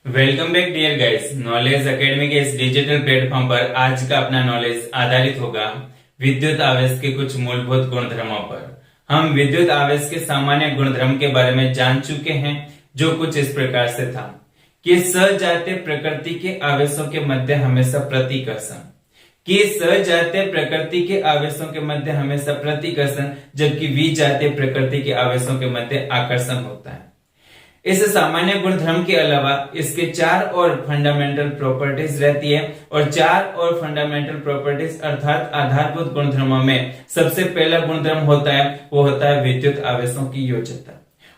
Welcome back dear guys. Knowledge academy के इस digital platform पर आज का अपना नॉलेज आधारित होगा विद्युत आवेश के कुछ मूलभूत गुणधर्मों पर। हम विद्युत आवेश के सामान्य गुणधर्म के बारे में जान चुके हैं, जो कुछ इस प्रकार से था कि सजातीय प्रकृति के आवेशों के मध्य हमेशा प्रतिकर्षण, जबकि विजातीय प्रकृति के आवेशों के मध्य आकर्षण होता है। इस सामान्य गुणधर्म के अलावा इसके चार और फंडामेंटल प्रॉपर्टीज रहती है, और चार और फंडामेंटल प्रॉपर्टीज अर्थात आधारभूत गुणधर्मों में सबसे पहला गुणधर्म होता है वो होता है विद्युत आवेशों की योज्यता।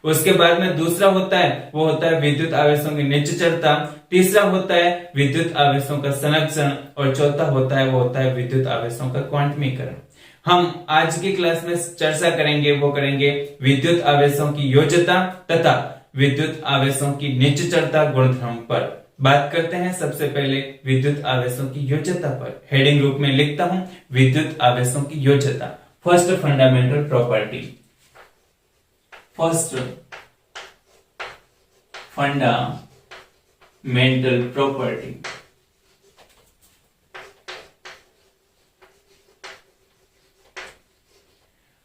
उसके बाद में दूसरा होता है वो होता है विद्युत आवेशों की निश्चलता, तीसरा होता है विद्युत आवेशों का संरक्षण, और चौथा होता है वो होता है विद्युत आवेशों का क्वांटमीकरण। हम आज की क्लास में चर्चा करेंगे विद्युत आवेशों की योज्यता तथा विद्युत आवेशों की निश्चलता गुणधर्म पर। बात करते हैं सबसे पहले विद्युत आवेशों की योज्यता पर। हेडिंग रूप में लिखता हूं विद्युत आवेशों की योज्यता। First fundamental property, first fundamental property,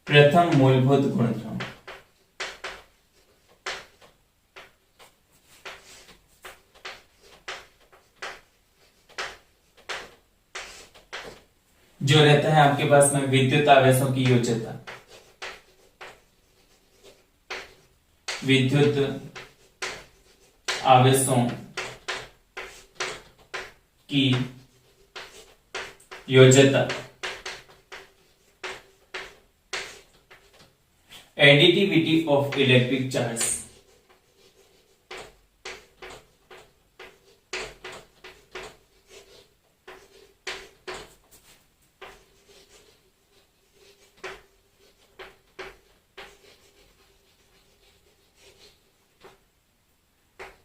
प्रथम मूलभूत गुणधर्म। जो रहता है आपके पास में विद्युत आवेशों की योज्यता, विद्युत आवेशों की योज्यता, additivity of electric charge,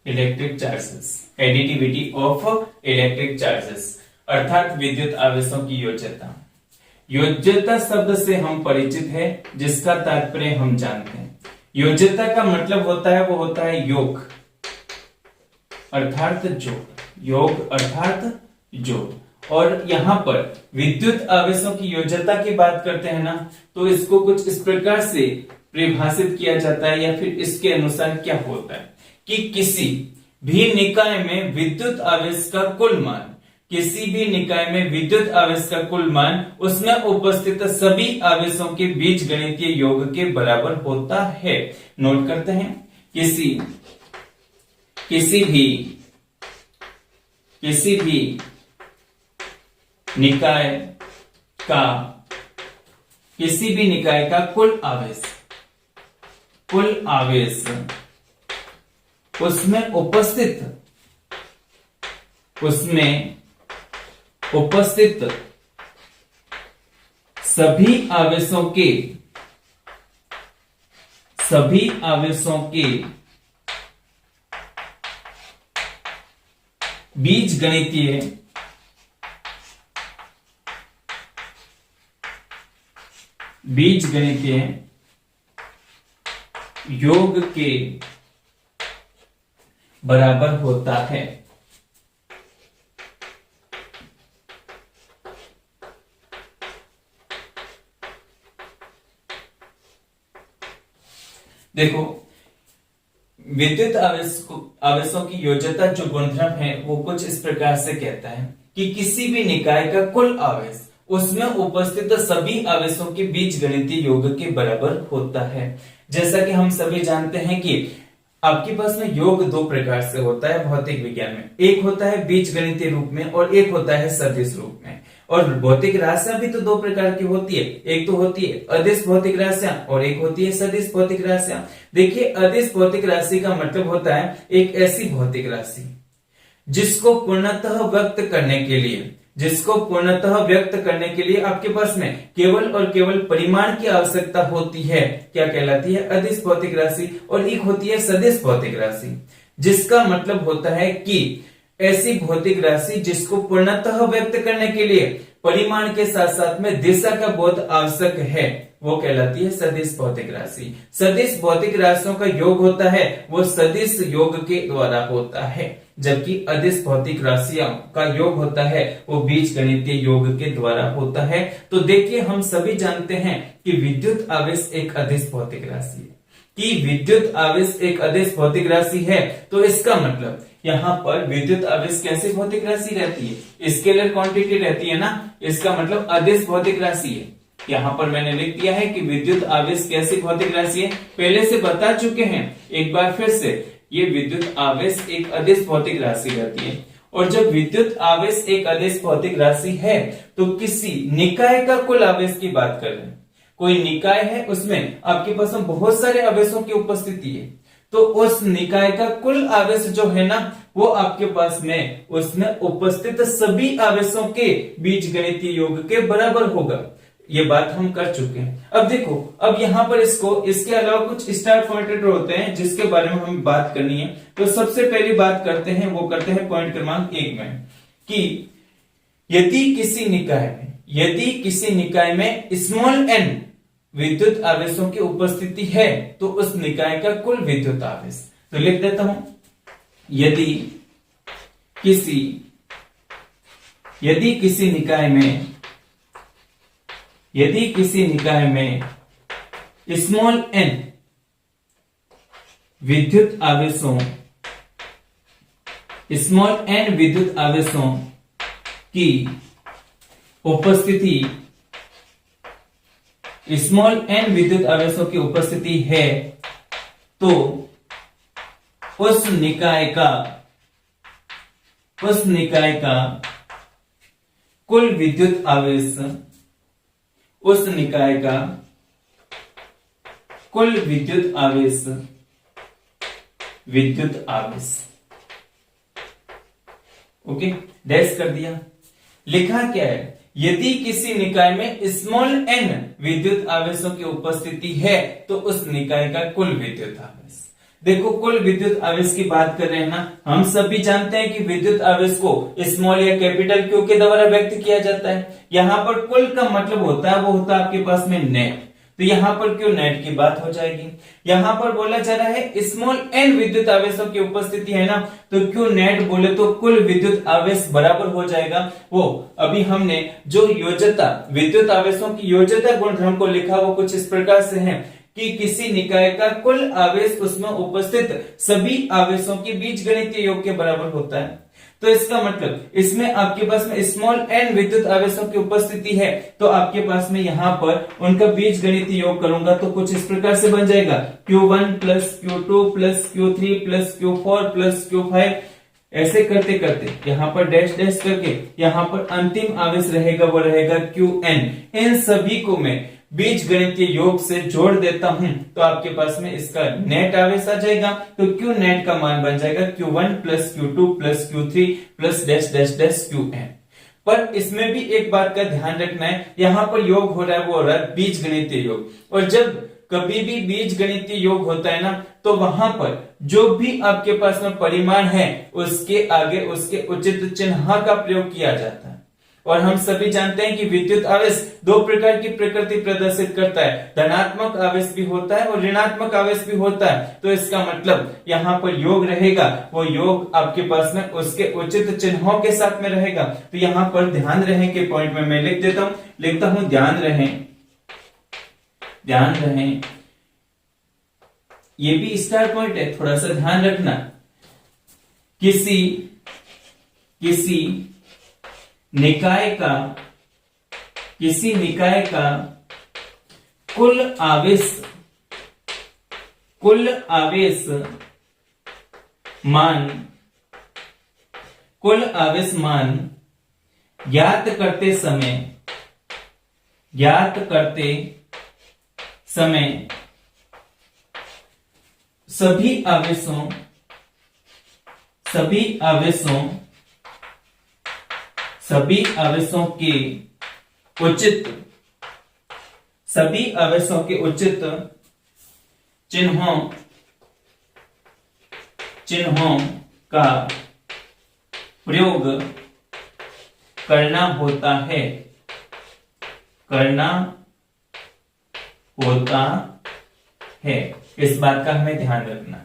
electric charges, additivity of electric charges अर्थात विद्युत आवेशों की योज्यता। योज्यता शब्द से हम परिचित हैं, जिसका तात्पर्य हम जानते हैं। योज्यता का मतलब होता है वो होता है योग अर्थात जोड़, योग अर्थात जोड़। और यहां पर विद्युत आवेशों की योज्यता की बात करते हैं ना, तो इसको कुछ इस प्रकार से परिभाषित किया जाता है, या फिर इसके अनुसार क्या होता है कि किसी भी निकाय में विद्युत आवेश का कुल मान, किसी भी निकाय में विद्युत आवेश का कुल मान उसमें उपस्थित सभी आवेशों के बीजगणितीय योग के बराबर होता है। नोट करते हैं, किसी भी निकाय का कुल आवेश उसमें उपस्थित सभी आवेशों के बीजगणितीय योग के बराबर होता है। देखो, विद्युत आवेशों की योज्यता जो गुणधर्म है वो कुछ इस प्रकार से कहता है कि किसी भी निकाय का कुल आवेश उसमें उपस्थित सभी आवेशों के बीजगणितीय योग के बराबर होता है। जैसा कि हम सभी जानते हैं कि आपके पास में योग दो प्रकार से होता है भौतिक विज्ञान में। एक होता है बीजगणितीय रूप में और एक होता है सदिश रूप में। और भौतिक राशियां भी तो दो प्रकार की होती है, एक तो होती है अदिश भौतिक राशियां और एक होती है सदिश भौतिक राशियां। देखिए, अदिश भौतिक राशि का मतलब होता है एक ऐसी भौतिक राशि जिसको पूर्णतः व्यक्त करने के लिए आपके पास में केवल और केवल परिमाण की आवश्यकता होती है। क्या कहलाती है? अदिश भौतिक राशि। और एक होती है सदिश भौतिक राशि, जिसका मतलब होता है कि ऐसी भौतिक राशि जिसको पूर्णतः व्यक्त करने के लिए परिमाण के साथ साथ में दिशा का बहुत आवश्यक है, वो कहलाती है सदिश भौतिक राशि। सदिश भौतिक राशियों का योग होता है वो सदिश योग के द्वारा होता है, जबकि अदिश भौतिक राशियों का योग होता है वो बीज गणितीय योग के द्वारा होता है। तो देखिए, हम सभी जानते हैं कि विद्युत आवेश एक अदिश भौतिक राशि है, कि विद्युत आवेश एक अदिश भौतिक राशि है। तो इसका मतलब यहाँ पर विद्युत आवेश कैसी भौतिक राशि रहती है, स्केलर क्वांटिटी रहती है ना, इसका मतलब अदिश भौतिक राशि है। यहाँ पर मैंने लिख दिया है कि विद्युत आवेश कैसी भौतिक राशि है, पहले से बता चुके हैं, एक बार फिर से, ये विद्युत आवेश एक अदिश भौतिक राशि रहती है। और जब विद्युत आवेश एक अदिश भौतिक राशि है तो किसी निकाय का कुल आवेश की बात कर रहे हैं। कोई निकाय है, उसमें आपके पास में बहुत सारे आवेशों की उपस्थिति है, तो उस निकाय का कुल आवेश जो है ना, वो आपके पास में उसमें उपस्थित सभी आवेशों के बीजगणितीय योग के बराबर होगा। ये बात हम कर चुके हैं। अब देखो, अब यहां पर इसके अलावा कुछ स्टार पॉइंटेड होते हैं जिसके बारे में हमें बात करनी है। तो सबसे पहली बात करते हैं, वो करते हैं पॉइंट क्रमांक 1 में, कि यदि किसी निकाय में स्मॉल n विद्युत आवेशों की उपस्थिति है तो उस निकाय का कुल विद्युत आवेश, तो लिख देता हूं, यदि किसी निकाय में स्मॉल n विद्युत आवेशों की उपस्थिति है तो उस निकाय का कुल विद्युत आवेश ओके, डैश कर दिया। लिखा क्या है, यदि किसी निकाय में स्मॉल n विद्युत आवेशों की उपस्थिति है तो उस निकाय का कुल विद्युत आवेश। देखो, कुल विद्युत आवेश की बात कर रहे हैं ना, हम सभी जानते हैं कि विद्युत आवेश को स्मॉल या कैपिटल क्यू के द्वारा व्यक्त किया जाता है। यहाँ पर कुल का मतलब होता है, वो होता है आपके पास में नेट, तो यहाँ पर क्यू नेट की बात हो जाएगी। यहाँ पर बोला जा रहा है स्मॉल n विद्युत आवेशों की उपस्थिति है ना, तो क्यू नेट बोले तो कुल विद्युत आवेश बराबर हो जाएगा वो अभी हमने जो योज्यता, विद्युत आवेशों की योज्यता गुणधर्म को लिखा, वो कुछ इस प्रकार से है कि किसी निकाय का कुल आवेश उसमें उपस्थित सभी आवेशों के बीजगणितीय योग के बराबर होता है। तो इसका मतलब इसमें आपके पास में स्मॉल n विद्युत आवेशों की उपस्थिति है, तो आपके पास में यहाँ पर उनका बीजगणितीय योग करूंगा तो कुछ इस प्रकार से बन जाएगा, Q1 plus Q2 plus Q3 plus Q4 plus Q5, ऐसे करते करते यहाँ पर डैश डैश करके यहाँ पर अंतिम आवेश रहेगा, वो रहेगा Qn। इन सभी को मैं बीज गणितीय योग से जोड़ देता हूं तो आपके पास में इसका नेट आवेश आ जाएगा। तो Q नेट का मान बन जाएगा Q1 plus Q2 plus Q3 plus dash dash dash Qn। पर इसमें भी एक बात का ध्यान रखना है, यहाँ पर योग हो रहा है, वो हो रहा है बीज गणितीय योग। और जब कभी भी बीज गणितीय योग होता है ना, तो वहां पर जो भी आपके पास में परिमाण है उसके आगे उसके उचित चिन्ह का प्रयोग किया जाता है। और हम सभी जानते हैं कि विद्युत आवेश दो प्रकार की प्रकृति प्रदर्शित करता है, धनात्मक आवेश भी होता है और ऋणात्मक आवेश भी होता है। तो इसका मतलब यहाँ पर योग रहेगा, वो योग आपके पास में उसके उचित चिन्हों के साथ में रहेगा। तो यहाँ पर ध्यान रहे के पॉइंट में मैं लिखता हूं ध्यान रहे, ये भी स्टार पॉइंट है, थोड़ा सा ध्यान रखना। किसी निकाय का कुल आवेश मान ज्ञात करते समय सभी आवेशों के उचित चिन्हों का प्रयोग करना होता है। करना होता है। इस बात का हमें ध्यान रखना है।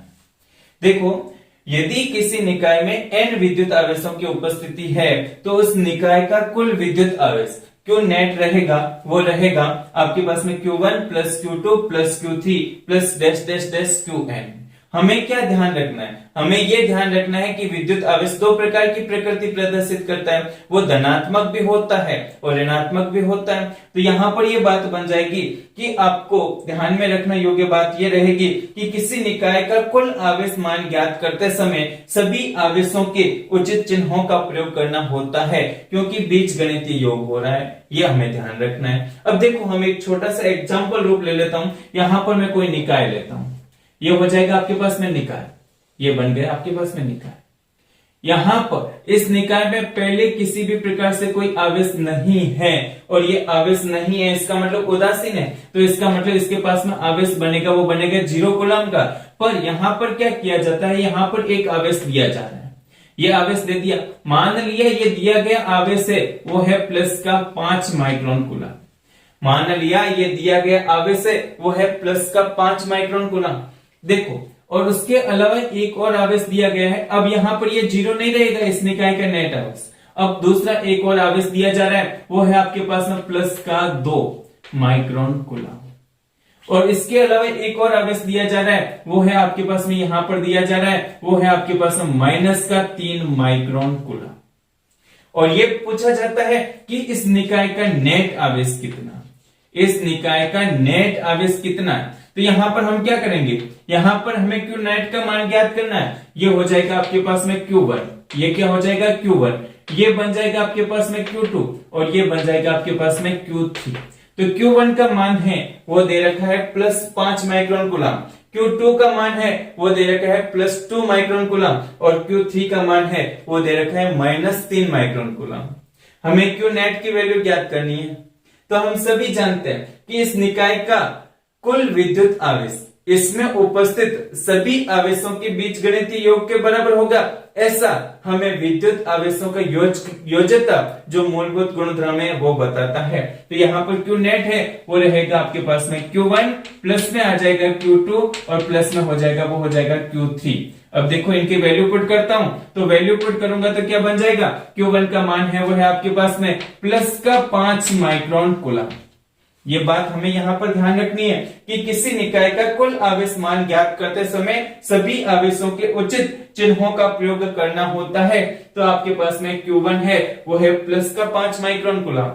देखो, यदि किसी निकाय में n विद्युत आवेशों की उपस्थिति है तो उस निकाय का कुल विद्युत आवेश Q नेट रहेगा, वो रहेगा आपके पास में Q1 plus Q2 plus Q3 plus dash dash dash Qn। हमें क्या ध्यान रखना है? हमें यह ध्यान रखना है कि विद्युत आवेश दो प्रकार की प्रकृति प्रदर्शित करता है, वो धनात्मक भी होता है और ऋणात्मक भी होता है। तो यहाँ पर ये बात बन जाएगी कि आपको ध्यान में रखना योग्य बात यह रहेगी कि किसी निकाय का कुल आवेश मान ज्ञात करते समय सभी आवेशों के उचित चिन्हों का प्रयोग करना होता है, क्योंकि बीजगणितीय योग हो रहा है, ये हमें ध्यान रखना है। अब देखो, हम एक छोटा सा एग्जाम्पल रूप ले लेता हूं। यहां पर मैं कोई निकाय लेता हूं, ये हो जाएगा आपके पास में निकाय, ये बन गया आपके पास में निकाय। यहां पर इस निकाय में पहले किसी भी प्रकार से कोई आवेश नहीं है, और ये आवेश नहीं है इसका मतलब उदासीन है, तो इसका मतलब इसके पास में आवेश बनेगा, वो बनेगा 0 कूलम का। पर यहां पर क्या किया जाता है, यहां पर एक आवेश दिया जा रहा है, ये आवेश दे दिया। मान लिया ये दिया गया आवेश है वो है प्लस का 5 माइक्रोन कूलम। मान लिया ये दिया गया आवेश है वो है प्लस का 5 माइक्रोन कूलम। देखो, और उसके अलावा एक और आवेश दिया गया है। अब यहां पर ये 0 नहीं रहेगा इस निकाय का नेट आवेश। अब दूसरा एक और आवेश दिया जा रहा है, वो है आपके पास में प्लस का 2 माइक्रोन कूलम। और इसके अलावा एक और आवेश दिया जा रहा है, वो है आपके पास में यहां पर दिया जा रहा है, वो है आपके पास में माइनस का 3 माइक्रोन कूलम। और ये पूछा जाता है कि इस निकाय का नेट आवेश कितना, इस निकाय का नेट आवेश कितना है। तो यहां पर हम क्या करेंगे, यहां पर हमें Q नेट का मान ज्ञात करना है। ये हो जाएगा आपके पास में Q1, ये क्या हो जाएगा Q1, ये बन जाएगा आपके पास में Q2 और ये बन जाएगा आपके पास में Q3। तो Q1 का मान है वो दे रखा है प्लस 5 माइक्रोन कूलम, Q2 का मान है वो दे रखा है प्लस 2 माइक्रोन कूलम और Q3 का मान है वो दे रखा है माइनस 3 माइक्रोन कूलम। हमें Q नेट की वैल्यू ज्ञात करनी है। तो हम सभी जानते हैं कि इस निकाय का कुल विद्युत आवेश इसमें उपस्थित सभी आवेशों के बीजगणितीय योग के बराबर होगा, ऐसा हमें विद्युत आवेशों का योज्यता जो मूलभूत गुणधर्म है वो बताता है। तो यहाँ पर Q नेट है वो रहेगा आपके पास में Q1, प्लस में आ जाएगा Q2 और प्लस में हो जाएगा वो हो जाएगा Q3। अब देखो इनकी वैल्यू पुट करता हूं, तो वैल्यू पुट करूंगा तो क्या बन जाएगा, Q1 का मान है वो है आपके पास में प्लस का 5 माइक्रोन कूलम। ये बात हमें यहां पर ध्यान रखनी है कि किसी निकाय का कुल आवेश मान ज्ञात करते समय सभी आवेशों के उचित चिन्हों का प्रयोग करना होता है। तो आपके पास में Q1 है वो है प्लस का 5 माइक्रोन कूलम।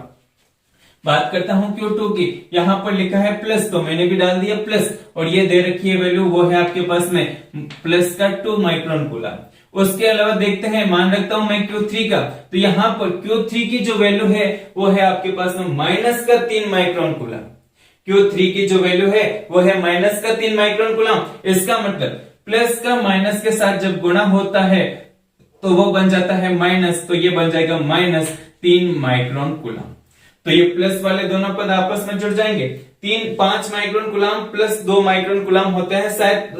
बात करता हूं Q2 की, यहां पर लिखा है प्लस तो मैंने भी डाल दिया प्लस, और ये दे रखी है वैल्यू वो है आपके पास में प्लस का 2 माइक्रोन कूलम। उसके अलावा देखते हैं, मान रखता हूं मैं Q3 का, तो यहां पर Q3 की जो वैल्यू है वो है आपके पास में माइनस का 3 माइक्रोन कूलम। Q3 की जो वैल्यू है वो है माइनस का 3 माइक्रोन कूलम। इसका मतलब प्लस का माइनस के साथ जब गुणा होता है तो वो बन जाता है माइनस, तो ये बन जाएगा माइनस 3 माइक्रोन कूलम। तो ये प्लस वाले दोनों पद आपस में जुड़ जाएंगे। 5 micron coulomb plus 2 micron coulomb होते हैं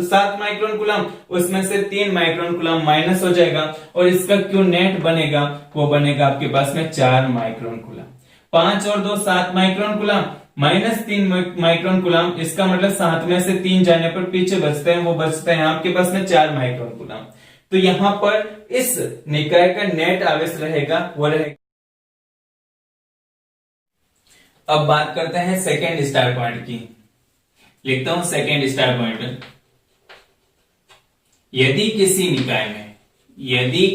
7 माइक्रोन कूलम, उसमें से 3 माइक्रोन कूलम माइनस हो जाएगा और इसका Q नेट बनेगा वो बनेगा आपके पास में 4 माइक्रोन कूलम। 5 और 2 7 micron coulomb minus 3 micron coulomb, इसका मतलब 7 में से 3 जाने पर पीछे बचते हैं, वो बचते हैं आपके पास में 4 माइक्रोन कूलम। तो यहां पर इस निकाय का नेट आवेश रहेगा वो रहेगा। अब बात करते हैं सेकेंड स्टार पॉइंट की। लिखता हूं सेकेंड स्टार पॉइंट। यदि किसी निकाय में यदि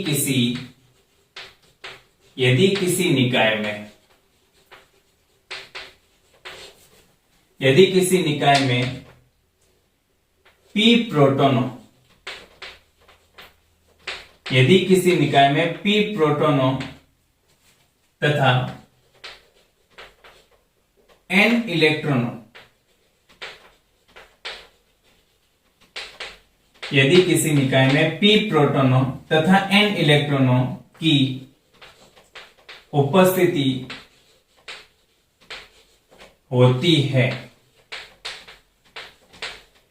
किसी निकाय में p प्रोटोनों तथा n इलेक्ट्रॉनों यदि किसी निकाय में p प्रोटॉनों तथा n इलेक्ट्रॉनों की उपस्थिति होती है,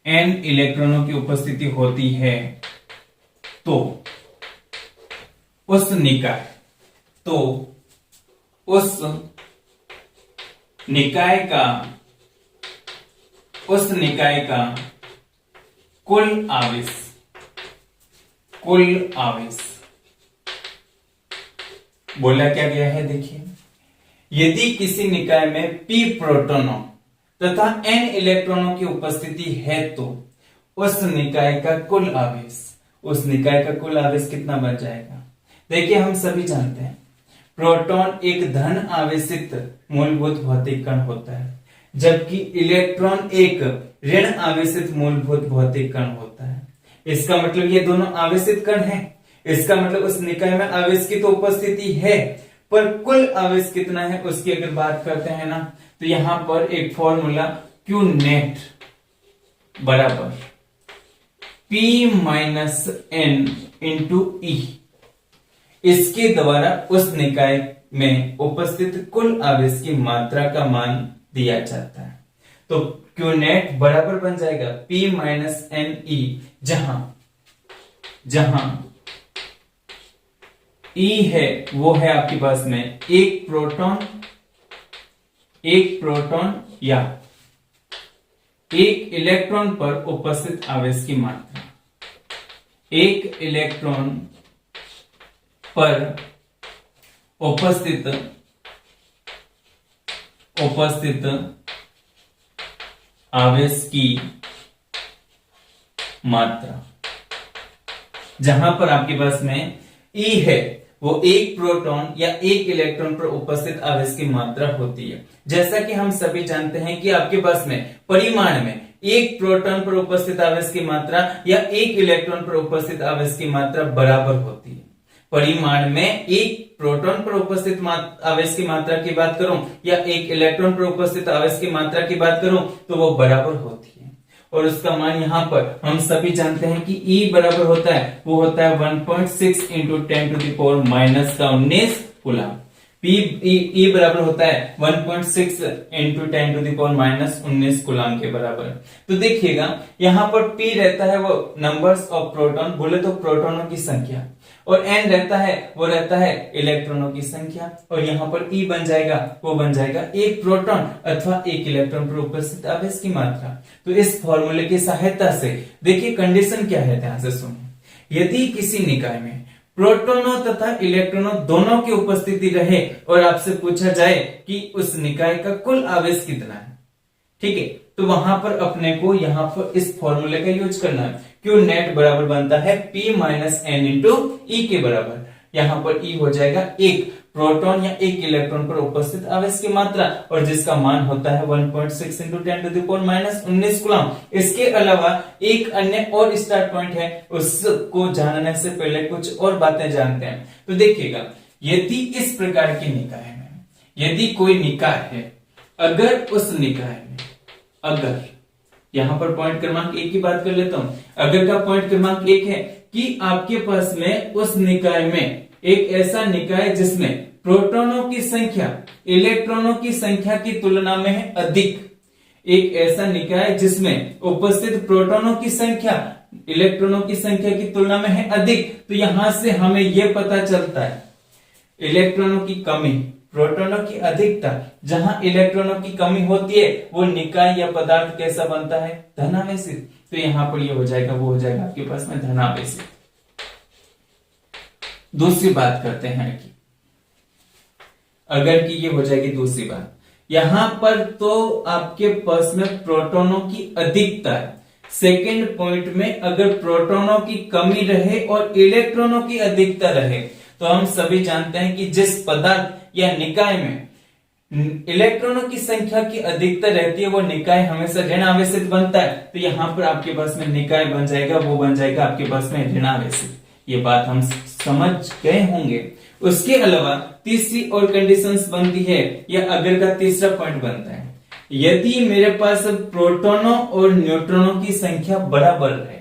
n इलेक्ट्रॉनों की उपस्थिति होती है, तो उस निकाय का, उस निकाय का कुल आवेश, कुल आवेश बोला क्या गया है, देखिए यदि किसी निकाय में p प्रोटॉनों तथा n इलेक्ट्रॉनों की उपस्थिति है तो उस निकाय का कुल आवेश, उस निकाय का कुल आवेश कितना बन जाएगा। देखिए हम सभी जानते हैं प्रोटॉन एक धन आवेशित मूलभूत भौतिक कण होता है, जबकि इलेक्ट्रॉन एक ऋण आवेशित मूलभूत भौतिक कण होता है। इसका मतलब ये दोनों आवेशित कण हैं, इसका मतलब उस निकाय में आवेश की तो उपस्थिति है, पर कुल आवेश कितना है उसकी अगर बात करते हैं ना, तो यहां पर एक फॉर्मूला Q नेट बराबर P minus N into E, इसके द्वारा उस निकाय में उपस्थित कुल आवेश की मात्रा का मान दिया जाता है। तो Q नेट बराबर बन जाएगा P माइनस एन ई, जहां E है वो है आपके पास में एक प्रोटॉन या एक इलेक्ट्रॉन पर उपस्थित आवेश की मात्रा, एक इलेक्ट्रॉन पर उपस्थित आवेश की मात्रा, जहां पर आपके पास में E है वो एक प्रोटॉन या एक इलेक्ट्रॉन पर उपस्थित आवेश की मात्रा होती है। जैसा कि हम सभी जानते हैं कि आपके पास में परिमाण में एक प्रोटॉन पर उपस्थित आवेश की मात्रा या एक इलेक्ट्रॉन पर उपस्थित आवेश की मात्रा बराबर होती है। परिमाण में एक प्रोटॉन पर उपस्थित आवेश की मात्रा की बात करूं या एक इलेक्ट्रॉन पर उपस्थित आवेश की मात्रा की बात करूं तो वो बराबर होती है। और उसका मान यहां पर हम सभी जानते हैं कि E बराबर होता है, वो होता है 1.6 into 10 to the power minus का 19 कूलम। E बराबर होता है 1.6 into 10 to the power minus 19 coulomb के बराबर। तो देखिएगा यहां पर P रहता है वो नंबर्स ऑफ प्रोटॉन, बोले तो प्रोटॉनों की संख्या, और N रहता है वो रहता है इलेक्ट्रॉनों की संख्या, और यहाँ पर E बन जाएगा वो बन जाएगा एक प्रोटॉन अथवा एक इलेक्ट्रॉन पर उपस्थित आवेश की मात्रा। तो इस फॉर्मूले की सहायता से देखिए कंडीशन क्या है, ध्यान से सुनिए। यदि किसी निकाय में प्रोटॉनों तथा इलेक्ट्रॉनों दोनों की उपस्थिति रहे और आपसे पूछा जाए कि उस निकाय का कुल आवेश कितना है, ठीक है, तो वहां पर अपने को यहां पर इस फॉर्मूले का यूज करना है। Q नेट बराबर बनता है P माइनस एन इंटू ई के बराबर। यहां पर E हो जाएगा एक प्रोटॉन या एक इलेक्ट्रॉन पर उपस्थित आवेश की मात्रा, और जिसका मान होता है 1.6 into 10 to the power minus 19 coulomb. इसके अलावा एक अन्य और स्टार्ट पॉइंट है, उसको जानने से पहले कुछ और बातें जानते हैं। तो देखिएगा यदि इस प्रकार की निकाय में यदि कोई निकाय है, अगर उस निकाय में अगर यहां पर पॉइंट क्रमांक 1 की बात कर लेता हूं, अगर का पॉइंट क्रमांक 1 है कि आपके पास में उस निकाय में एक ऐसा निकाय जिसमें प्रोटॉनों की संख्या इलेक्ट्रॉनों की संख्या की तुलना में है अधिक, एक ऐसा निकाय जिसमें उपस्थित प्रोटॉनों की संख्या इलेक्ट्रॉनों की संख्या की तुलना में है अधिक, तो यहां से हमें यह पता चलता है इलेक्ट्रॉनों की कमी, प्रोटॉनों की अधिकता। जहां इलेक्ट्रॉनों की कमी होती है वो निकाय या पदार्थ कैसा बनता है, धनावेशित। तो यहां पर ये हो जाएगा वो हो जाएगा आपके पास में धनावेशित। दूसरी बात करते हैं कि अगर की ये हो जाएगी दूसरी बात, यहां पर तो आपके पास में प्रोटॉनों की अधिकता है। सेकेंड पॉइंट में अगर प्रोटॉनों की कमी रहे और इलेक्ट्रॉनों की अधिकता रहे, तो हम सभी जानते हैं कि जिस पदार्थ या निकाय में इलेक्ट्रॉनों की संख्या की अधिकता रहती है वो निकाय हमेशा ऋण आवेशित बनता है। तो यहां पर आपके पास में निकाय बन जाएगा वो बन जाएगा आपके पास में ऋण आवेशित। ये बात हम समझ गए होंगे। उसके अलावा तीसरी और कंडीशंस बनती है, या अगर का तीसरा पॉइंट बनता है, यदि मेरे पास प्रोटॉनों और न्यूट्रॉनों की संख्या बराबर है,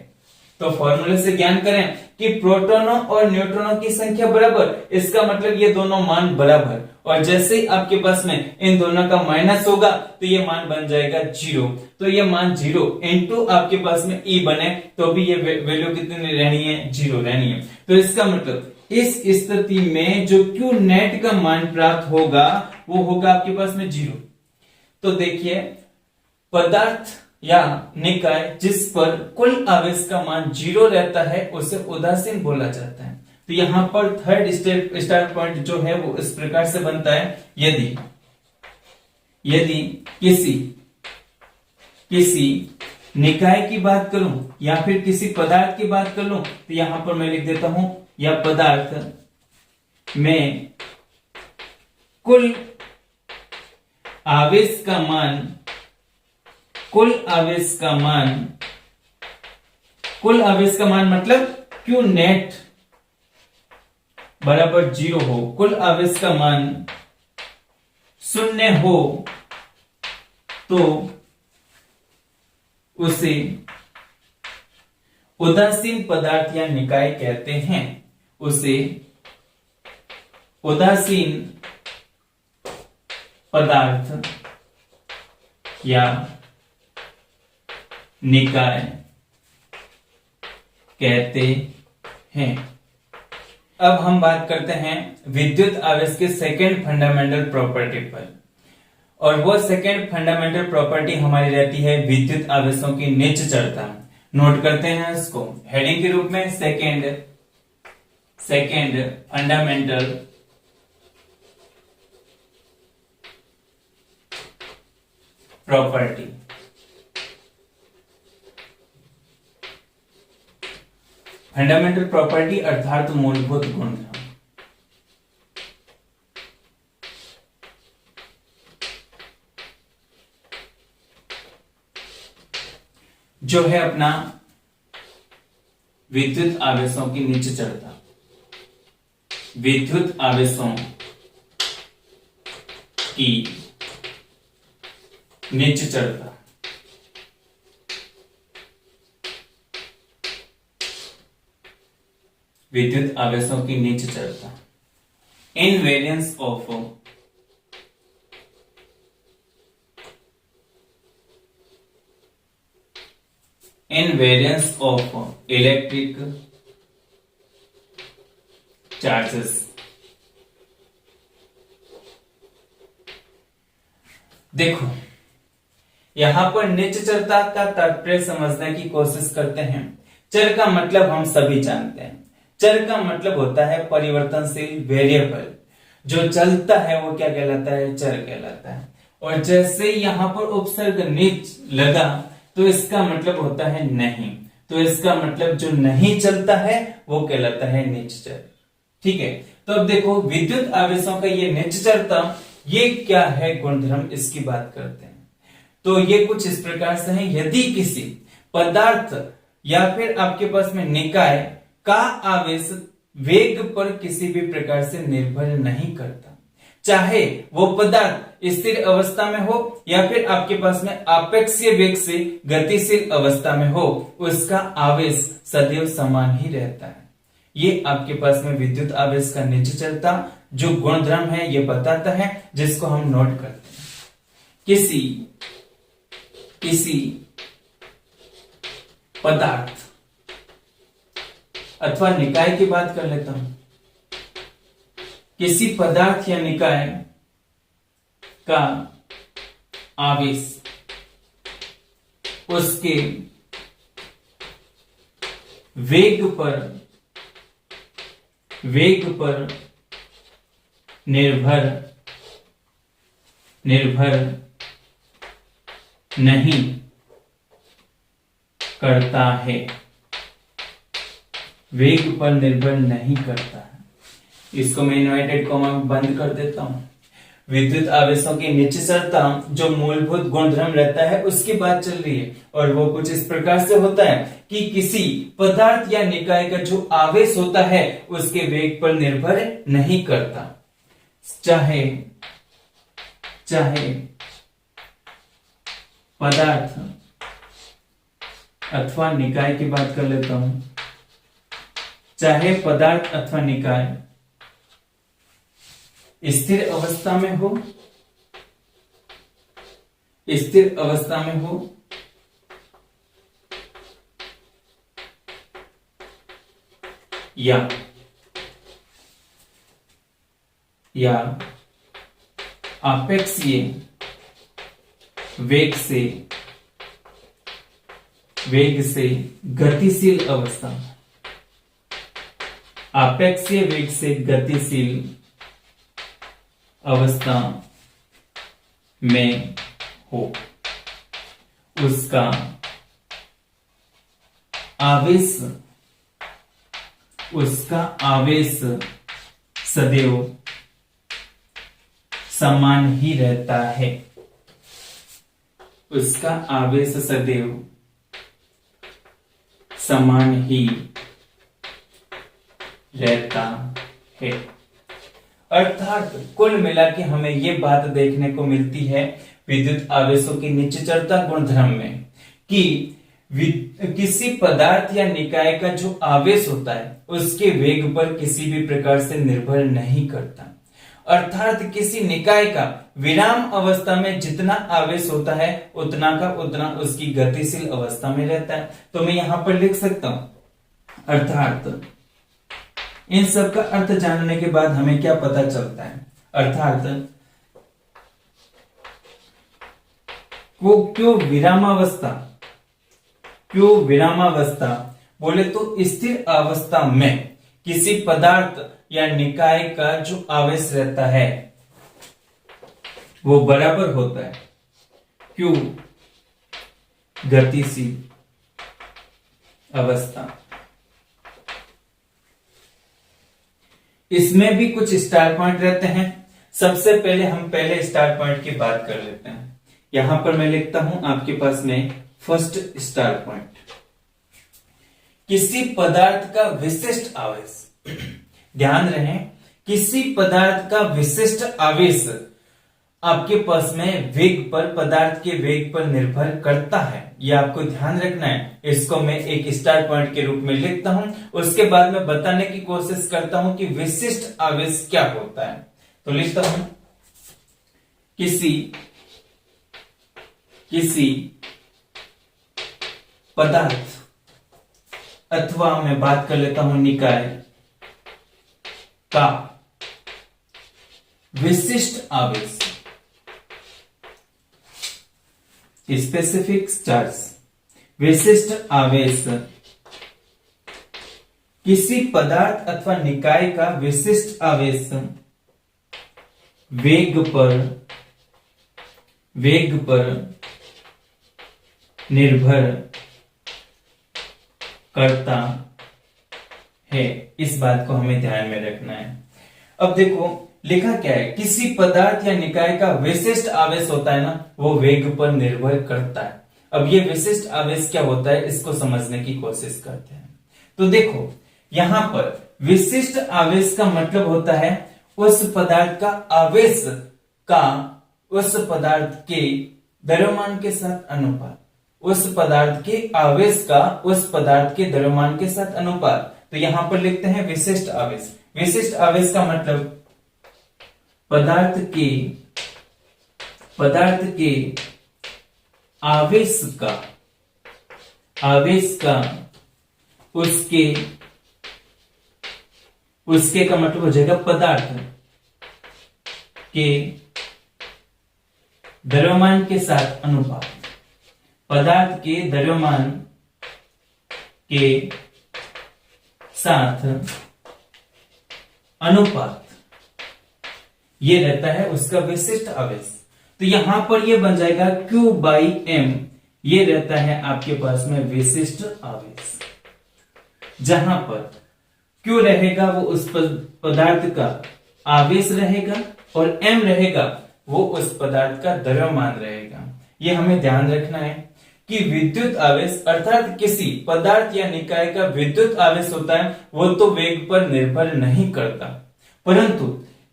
तो फॉर्मूले से ज्ञान करें कि प्रोटॉनों और न्यूट्रॉनों की संख्या बराबर, इसका मतलब ये दोनों मान बराबर, और जैसे ही आपके पास में इन दोनों का माइनस होगा तो ये मान बन जाएगा 0। तो ये मान 0 इंटू आपके पास में E बने तो भी ये वैल्यू कितनी रहनी है, 0 रहनी है। तो इसका मतलब इस स्थिति में जो Q नेट का मान प्राप्त होगा वो होगा आपके पास में 0। तो देखिए पदार्थ या निकाय जिस पर कुल आवेश का मान 0 रहता है उसे उदासीन बोला जाता है। तो यहां पर थर्ड स्टार पॉइंट जो है वो इस प्रकार से बनता है, यदि यदि किसी निकाय की बात करूं या फिर किसी पदार्थ की बात कर लूं, तो यहां पर मैं लिख देता हूं या पदार्थ में कुल आवेश का मान मतलब Q नेट बराबर 0 हो, कुल आवेश का मान 0 हो, तो उसे उदासीन पदार्थ या निकाय कहते हैं। उसे उदासीन पदार्थ या निकाय कहते हैं। अब हम बात करते हैं विद्युत आवेश के सेकेंड फंडामेंटल प्रॉपर्टी पर, और वो सेकेंड फंडामेंटल प्रॉपर्टी हमारी रहती है विद्युत आवेशों की निश्चलता। नोट करते हैं इसको हेडिंग के रूप में, second fundamental property. Fundamental property अर्थात मूलभूत गुणधर्म। जो है अपना विद्युत आवेशों की निश्चलता, विद्युत आवेशों की निश्चलता। विद्युत आवेशों की निश्चलता, इनवेरियंस ऑफ इलेक्ट्रिक चार्जेस। देखो यहां पर निश्चलता का तात्पर्य समझने की कोशिश करते हैं। चर का मतलब हम सभी जानते हैं, चर का मतलब होता है परिवर्तनशील वेरिएबल। जो चलता है वो क्या कहलाता है, चर कहलाता है। और जैसे यहां पर उपसर्ग निच लगा तो इसका मतलब होता है नहीं, तो इसका मतलब जो नहीं चलता है वो कहलाता है निश्चल। ठीक है, तो अब देखो विद्युत आवेशों का ये निश्चलता ये क्या है गुणधर्म, इसकी बात करते हैं। तो ये कुछ इस प्रकार से है, यदि किसी पदार्थ या फिर आपके पास में निकाय का आवेश वेग पर किसी भी प्रकार से निर्भर नहीं करता, चाहे वो पदार्थ स्थिर अवस्था में हो या फिर आपके पास में आपेक्षीय वेग से गतिशील अवस्था में हो, उसका आवेश सदैव समान ही रहता है। ये आपके पास में विद्युत आवेश का निश्चलता जो गुणधर्म है ये बताता है, जिसको हम नोट करते हैं। किसी पदार्थ अथवा निकाय की बात कर लेता हूं। किसी पदार्थ या निकाय का आवेश उसके वेग पर निर्भर नहीं करता है, वेग पर निर्भर नहीं करता है। इसको मैं इन्वर्टेड कॉमा में बंद कर देता हूं। विद्युत आवेशों की निश्चलता जो मूलभूत गुणधर्म रहता है उसकी बात चल रही है, और वो कुछ इस प्रकार से होता है कि किसी पदार्थ या निकाय का जो आवेश होता है उसके वेग पर निर्भर नहीं करता, चाहे पदार्थ अथवा निकाय की बात कर लेता हूं, चाहे पदार्थ अथवा निकाय स्थिर अवस्था में हो या आपेक्षीय वेग से गतिशील अवस्था, आपेक्षीय वेग से गतिशील अवस्था में हो, उसका आवेश सदैव समान ही रहता है, उसका आवेश सदैव समान ही रहता है। अर्थात कुल मिला के हमें ये बात देखने को मिलती है विद्युत आवेशों की निश्चलता गुणधर्म में कि किसी पदार्थ या निकाय का जो आवेश होता है उसके वेग पर किसी भी प्रकार से निर्भर नहीं करता। अर्थात किसी निकाय का विराम अवस्था में जितना आवेश होता है उतना का उतना उसकी गतिशील अवस्था में रहता है। तो मैं यहां पर लिख सकता हूं, अर्थात इन सब का अर्थ जानने के बाद हमें क्या पता चलता है, अर्थात क्यों विरामावस्था बोले तो स्थिर अवस्था में किसी पदार्थ या निकाय का जो आवेश रहता है वो बराबर होता है क्यों गतिशील अवस्था। इसमें भी कुछ स्टार पॉइंट रहते हैं। सबसे पहले हम पहले स्टार पॉइंट की बात कर लेते हैं। यहां पर मैं लिखता हूं आपके पास में फर्स्ट स्टार पॉइंट, किसी पदार्थ का विशिष्ट आवेश। ध्यान रहे, किसी पदार्थ का विशिष्ट आवेश आपके पास में वेग पर, पदार्थ के वेग पर निर्भर करता है। यह आपको ध्यान रखना है। इसको मैं एक स्टार पॉइंट के रूप में लिखता हूं, उसके बाद मैं बताने की कोशिश करता हूं कि विशिष्ट आवेश क्या होता है। तो लिखता हूं किसी पदार्थ अथवा मैं बात कर लेता हूं निकाय का विशिष्ट आवेश, स्पेसिफिक चार्ज, विशिष्ट आवेश किसी पदार्थ अथवा निकाय का विशिष्ट आवेश वेग पर निर्भर करता है। इस बात को हमें ध्यान में रखना है। अब देखो लिखा क्या है, किसी पदार्थ या निकाय का विशिष्ट आवेश होता है ना, वो वेग पर निर्भर करता है। अब ये विशिष्ट आवेश क्या होता है इसको समझने की कोशिश करते हैं। तो देखो यहां पर विशिष्ट आवेश का मतलब होता है उस पदार्थ का आवेश का उस पदार्थ के द्रव्यमान के साथ अनुपात, उस पदार्थ के आवेश का उस पदार्थ के द्रव्यमान के साथ अनुपात। तो यहां पर लिखते हैं विशिष्ट आवेश। विशिष्ट आवेश का मतलब पदार्थ के आवेश का उसके का मतलब हो जाएगा पदार्थ के द्रव्यमान के साथ अनुपात, पदार्थ के द्रव्यमान के साथ अनुपात, ये रहता है उसका विशिष्ट आवेश। तो यहां पर ये बन जाएगा Q/m, ये रहता है आपके पास में विशिष्ट आवेश। जहां पर Q रहेगा वो उस पदार्थ का आवेश रहेगा और m रहेगा वो उस पदार्थ का द्रव्यमान रहेगा। ये हमें ध्यान रखना है कि विद्युत आवेश अर्थात किसी पदार्थ या निकाय का विद्युत आवेश होता है वो तो वेग पर निर्भर नहीं करता, परंतु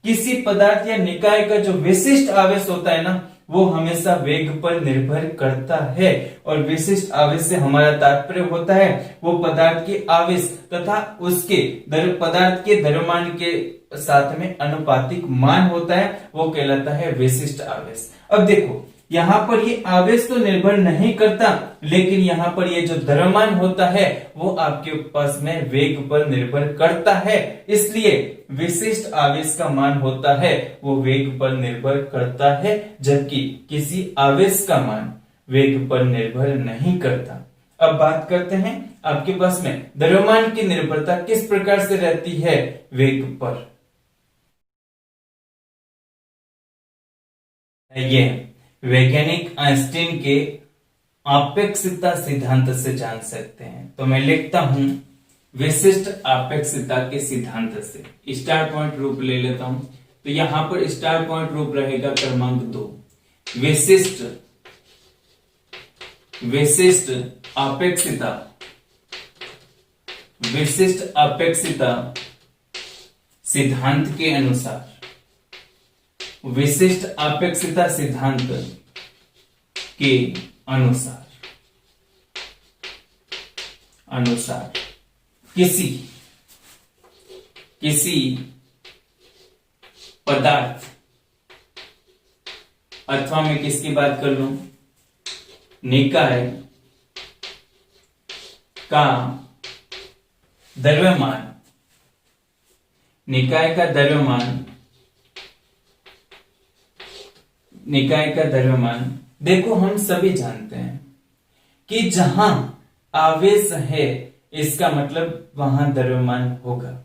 किसी पदार्थ या निकाय का जो विशिष्ट आवेश होता है ना वो हमेशा वेग पर निर्भर करता है। और विशिष्ट आवेश से हमारा तात्पर्य होता है वो पदार्थ के आवेश तथा उसके पदार्थ के द्रव्यमान के साथ में अनुपातिक मान होता है, वो कहलाता है विशिष्ट आवेश। अब देखो यहाँ पर ये आवेश तो निर्भर नहीं करता, लेकिन यहाँ पर ये जो द्रव्यमान होता है वो आपके पास में वेग पर निर्भर करता है। इसलिए विशिष्ट आवेश का मान होता है वो वेग पर निर्भर करता है, जबकि किसी आवेश का मान वेग पर निर्भर नहीं करता। अब बात करते हैं आपके पास में द्रव्यमान की निर्भरता किस प्रकार से रहती है वेग पर। ये वैज्ञानिक आइंस्टीन के आपेक्षिकता सिद्धांत से जान सकते हैं। तो मैं लिखता हूं विशिष्ट आपेक्षिकता के सिद्धांत से। स्टार पॉइंट रूप ले लेता हूं। तो यहां पर स्टार पॉइंट रूप रहेगा क्रमांक 2, विशिष्ट आपेक्षिकता सिद्धांत के अनुसार, विशिष्ट आपेक्षिकता सिद्धांत के अनुसार किसी पदार्थ, अथवा मैं किसकी बात कर लूं, निकाय का द्रव्यमान, निकाय का द्रव्यमान देखो हम सभी जानते हैं कि जहां आवेश है इसका मतलब वहां द्रव्यमान होगा।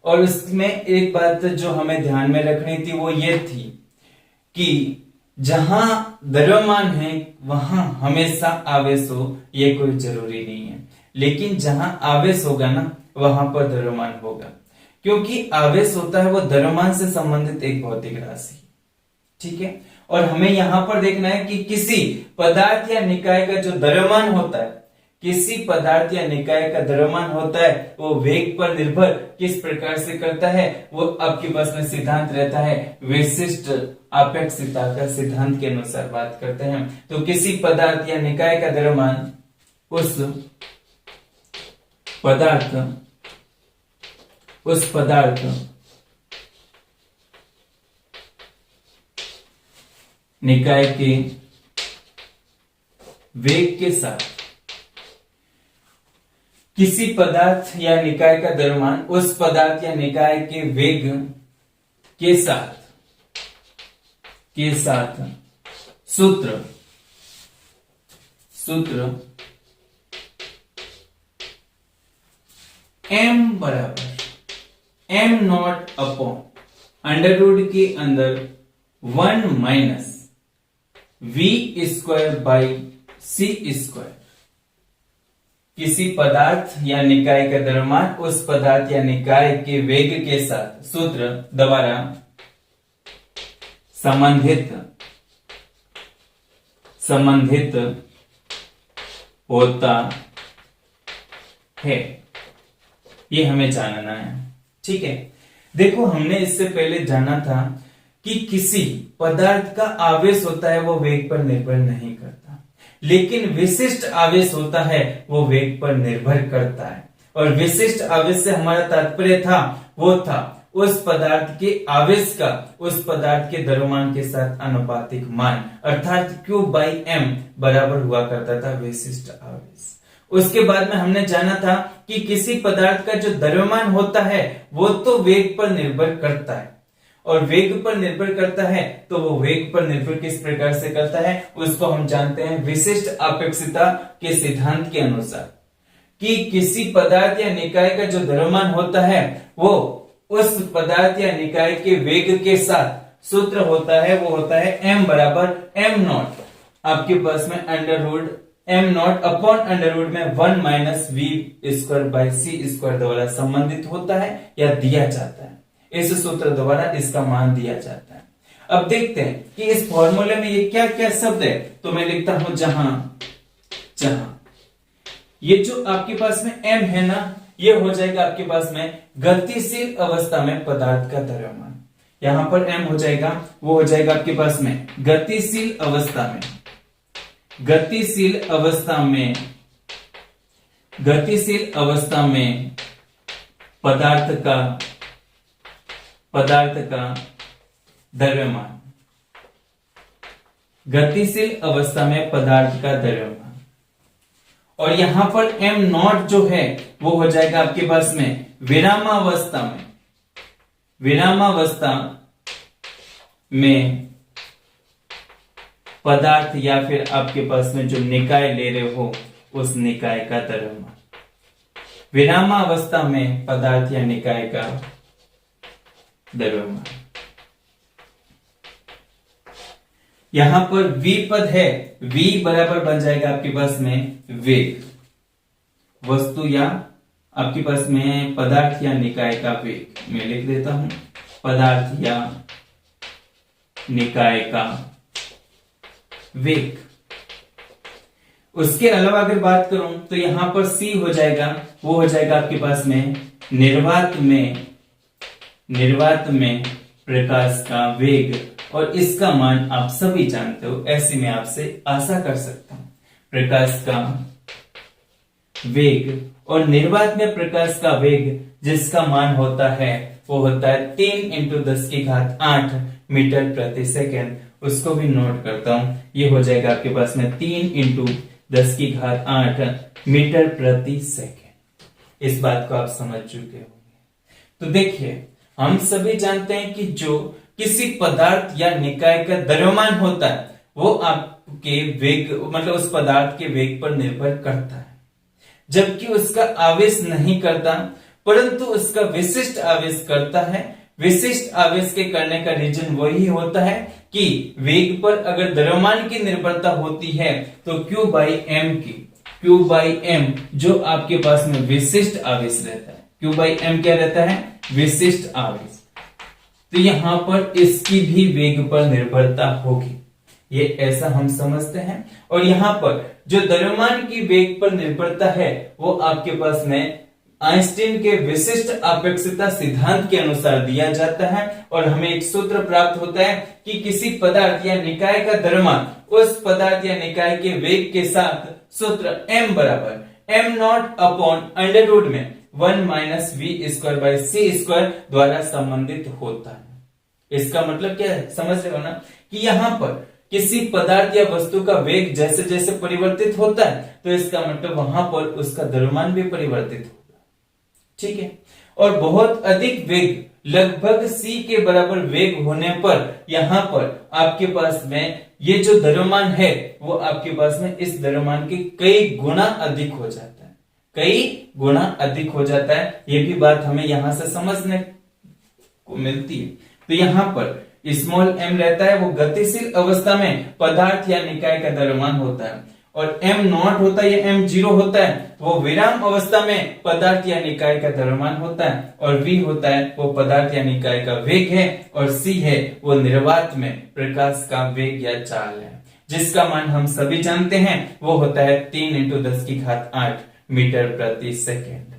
और इसमें एक बात जो हमें ध्यान में रखनी थी वो ये थी कि जहां द्रव्यमान है वहां हमेशा आवेश हो, ये कोई जरूरी नहीं है, लेकिन जहां आवेश होगा ना वहां पर द्रव्यमान होगा, क्योंकि आवेश होता है वो द्रव्यमान से संबंधित एक भौतिक राशि। ठीक है, और हमें यहां पर देखना है कि किसी पदार्थ या निकाय का जो द्रव्यमान होता है, किसी पदार्थ या निकाय का द्रव्यमान होता है वो वेग पर निर्भर किस प्रकार से करता है, वो आपके पास में सिद्धांत रहता है विशिष्ट आपेक्षिकता का सिद्धांत के अनुसार बात करते हैं। तो किसी पदार्थ या निकाय का द्रव्यमान उस पदार्थ निकाय के वेग के साथ, किसी पदार्थ या निकाय का द्रव्यमान उस पदार्थ या निकाय के वेग के साथ सूत्र m बराबर m naught upon under root के अंदर 1 minus v square by c square, किसी पदार्थ या निकाय का द्रव्यमान उस पदार्थ या निकाय के वेग के साथ सूत्र द्वारा संबंधित होता है, ये हमें जानना है। ठीक है, देखो हमने इससे पहले जाना था कि किसी पदार्थ का आवेश होता है वो वेग पर निर्भर नहीं करता, लेकिन विशिष्ट आवेश होता है वो वेग पर निर्भर करता है। और विशिष्ट आवेश से हमारा तात्पर्य था वो था उस पदार्थ के आवेश का उस पदार्थ के द्रव्यमान के साथ अनुपातिक मान, अर्थात Q बाई M बराबर हुआ करता था विशिष्ट आवेश। उसके बाद में हमने जाना था कि किसी पदार्थ का जो द्रव्यमान होता है वो तो वेग पर निर्भर करता है, और वेग पर निर्भर करता है तो वो वेग पर निर्भर किस प्रकार से करता है उसको हम जानते हैं विशिष्ट आपेक्षिकता के सिद्धांत के अनुसार, कि किसी पदार्थ या निकाय का जो द्रव्यमान होता है वो उस पदार्थ या निकाय के वेग के साथ सूत्र होता है वो होता है m बराबर m नॉट, आपके पास में under root m naught upon under root में 1 minus v square by c square द्वारा संबंधित होता है या दिया जाता है। इस सूत्र द्वारा इसका मान दिया जाता है। अब देखते हैं कि इस फॉर्मूले में ये क्या क्या शब्द है। तो मैं लिखता हूं जहां ये जो आपके पास में m है ना, ये हो जाएगा आपके पास में गतिशील अवस्था में पदार्थ का द्रव्यमान। यहां पर m हो जाएगा, वो हो जाएगा आपके पास में गतिशील अवस्था में पदार्थ का द्रव्यमान। गतिशील अवस्था में पदार्थ का द्रव्यमान। और यहां पर m नॉट जो है वो हो जाएगा आपके पास में विरामावस्था में पदार्थ या फिर आपके पास में जो निकाय ले रहे हो उस निकाय का द्रव्यमान। विरामावस्था में पदार्थ या निकाय का द्रव्यमान। यहां पर v पद है, v बराबर बन जाएगा आपके पास में वेग, वस्तु या आपके पास में पदार्थ या निकाय का वेग। मैं लिख देता हूं पदार्थ या निकाय का वेग। उसके अलावा अगर बात करूं तो यहां पर c हो जाएगा, वो हो जाएगा आपके पास में निर्वात में प्रकाश का वेग। और इसका मान आप सभी जानते हो, ऐसे में आपसे आशा कर सकता हूं प्रकाश का वेग। और निर्वात में प्रकाश का वेग जिसका मान होता है वो होता है 3 × 10⁸ मीटर प्रति सेकेंड। उसको भी नोट करता हूं, ये हो जाएगा आपके पास में 3 × 10⁸ मीटर प्रति सेकेंड। इस बात को आप समझ चुके होंगे। तो देखिए, हम सभी जानते हैं कि जो किसी पदार्थ या निकाय का द्रव्यमान होता है वो आपके वेग मतलब उस पदार्थ के वेग पर निर्भर करता है, जबकि उसका आवेश नहीं करता, परंतु उसका विशिष्ट आवेश करता है। विशिष्ट आवेश के करने का रीजन वही होता है कि वेग पर अगर द्रव्यमान की निर्भरता होती है तो Q/m जो आपके पास में विशिष्ट आवेश रहता है। Q/m क्या रहता है? विशिष्ट आवेश। तो यहां पर इसकी भी वेग पर निर्भरता होगी, ये ऐसा हम समझते हैं। और यहां पर जो द्रव्यमान की वेग पर निर्भरता है वो आपके पास में आइंस्टीन के विशिष्ट आपेक्षिकता सिद्धांत के अनुसार दिया जाता है। और हमें एक सूत्र प्राप्त होता है कि किसी पदार्थ या निकाय का द्रव्यमान उस पदार्थ या निकाय के वेग के साथ सूत्र m बराबर m0/√1 v²/c² द्वारा संबंधित होता है। इसका मतलब क्या है, समझ रहे हो ना, कि यहां पर किसी पदार्थ या वस्तु का वेग जैसे जैसे परिवर्तित होता है तो इसका मतलब वहां पर उसका द्रव्यमान भी परिवर्तित होगा। ठीक है। और बहुत अधिक वेग, लगभग c के बराबर वेग होने पर यहां पर आपके पास में ये जो द्रव्यमान है वो आपके पास में इस द्रव्यमान के कई गुना अधिक हो जाता है, कई गुना अधिक हो जाता है। ये भी बात हमें यहां से समझने को मिलती है। तो यहां पर स्मॉल m रहता है, वो गतिशील अवस्था में पदार्थ या निकाय का द्रव्यमान होता है। और m0 होता है या m0 होता है, वो विराम अवस्था में पदार्थ या निकाय का द्रव्यमान होता है। और v होता है वो पदार्थ या निकाय का वेग है। और c है वो निर्वात में प्रकाश का वेग या चाल है, जिसका मान हम सभी जानते हैं वो होता है 3 × 10⁸ मीटर प्रति सेकेंड।